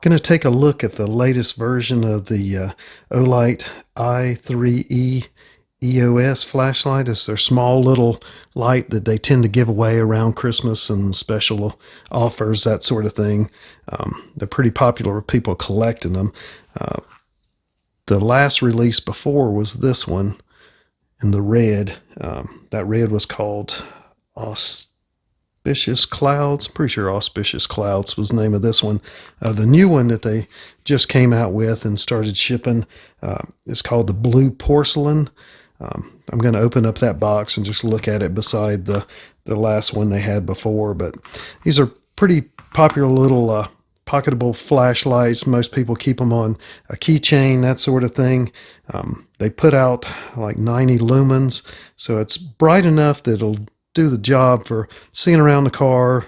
Going to take a look at the latest version of the Olight iE3 EOS flashlight. It's their small little light that they tend to give away around Christmas and special offers, that sort of thing. They're pretty popular with people collecting them. The last release before was this one in the red. That red was called Auspicious Clouds. Pretty sure Auspicious Clouds was the name of this one. The new one that they just came out with and started shipping is called the Blue Porcelain. I'm going to open up that box and just look at it beside the last one they had before. But these are pretty popular little pocketable flashlights. Most people keep them on a keychain, that sort of thing. They put out like 90 lumens, so it's bright enough that it'll do the job for seeing around the car,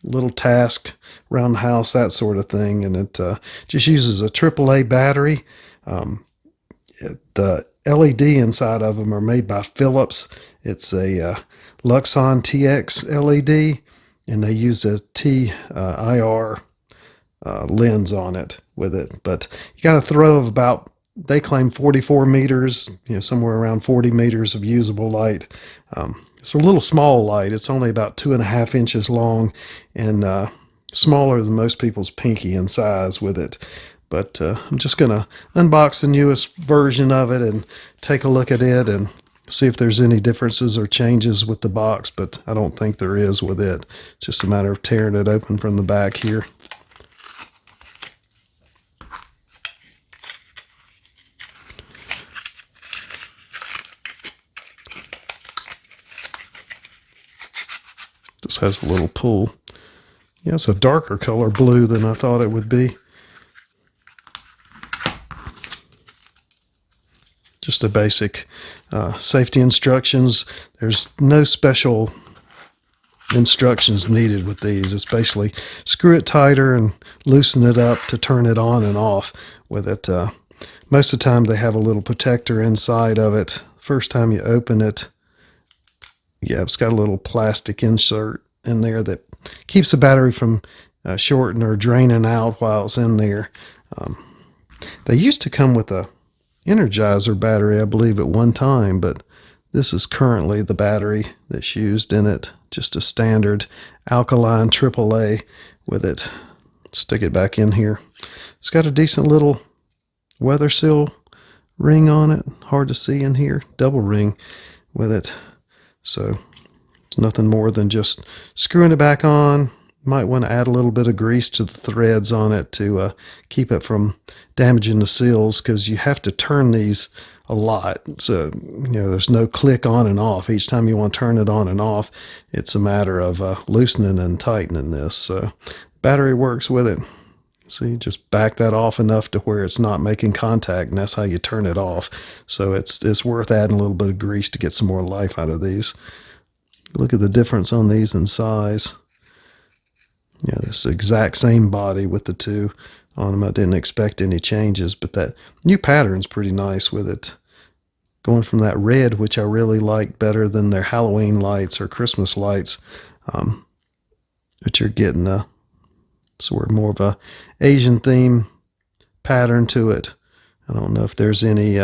little task around the house, that sort of thing. And it just uses a AAA battery. The LED inside of them are made by Philips. It's a Luxon TX LED, and they use a TIR lens on it with it. But you got a throw of about, they claim 44 meters, somewhere around 40 meters of usable light. It's a little small light. It's only about 2.5 inches long and smaller than most people's pinky in size with it. But I'm just going to unbox the newest version of it and take a look at it and see if there's any differences or changes with the box, but I don't think there is with it. It's just a matter of tearing it open from the back here. This has a little pull. Yeah, it's a darker color blue than I thought it would be. Just the basic safety instructions. There's no special instructions needed with these. It's basically screw it tighter and loosen it up to turn it on and off with it. Most of the time they have a little protector inside of it. First time you open it, yeah, it's got a little plastic insert in there that keeps the battery from shorting or draining out while it's in there. They used to come with a Energizer battery, I believe, at one time, but this is currently the battery that's used in it. Just a standard alkaline AAA with it. Stick it back in here. It's got a decent little weather seal ring on it. Hard to see in here. Double ring with it. So it's nothing more than just screwing it back on. Might want to add a little bit of grease to the threads on it to keep it from damaging the seals, because you have to turn these a lot. So, there's no click on and off. Each time you want to turn it on and off, it's a matter of loosening and tightening this. So, battery works with it. See, just back that off enough to where it's not making contact, and that's how you turn it off. So, it's worth adding a little bit of grease to get some more life out of these. Look at the difference on these in size. Yeah, this exact same body with the two on them. I didn't expect any changes, but that new pattern's pretty nice with it. Going from that red, which I really like better than their Halloween lights or Christmas lights, but you're getting a sort of more of a Asian theme pattern to it. I don't know if there's any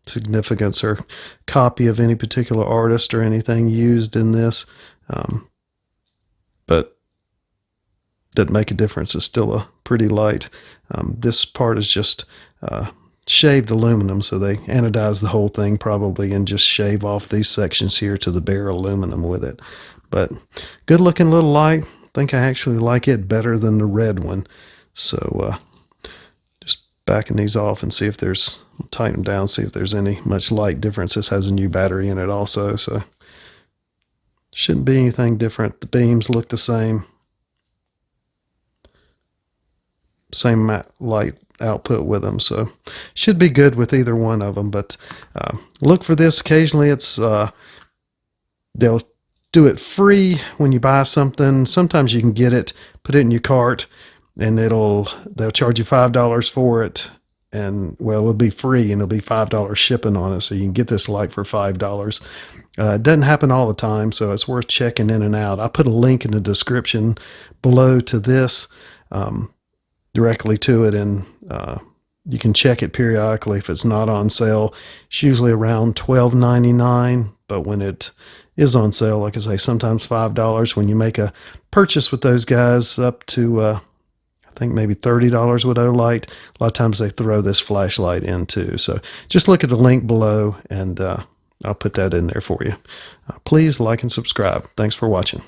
significance or copy of any particular artist or anything used in this, but doesn't make a difference. It's still a pretty light. This part is just shaved aluminum, so they anodize the whole thing probably and just shave off these sections here to the bare aluminum with it. But good looking little light. I think I actually like it better than the red one. So just backing these off and see if there's, tighten them down, see if there's any much light difference. This has a new battery in it also, so shouldn't be anything different. The beams look the same. Same light output with them, so should be good with either one of them. But look for this. Occasionally it's they'll do it free when you buy something. Sometimes you can get it, put it in your cart, and they'll charge you $5 for it, and well, it'll be free and it'll be $5 shipping on it, so you can get this light for $5. It doesn't happen all the time, so it's worth checking in and out. I put a link in the description below to this. directly to it, and you can check it periodically if it's not on sale. It's usually around $12.99, but when it is on sale, like I say, sometimes $5. When you make a purchase with those guys up to I think maybe $30 with Olight, a lot of times they throw this flashlight in too. So just look at the link below, and I'll put that in there for you. Please like and subscribe. Thanks for watching.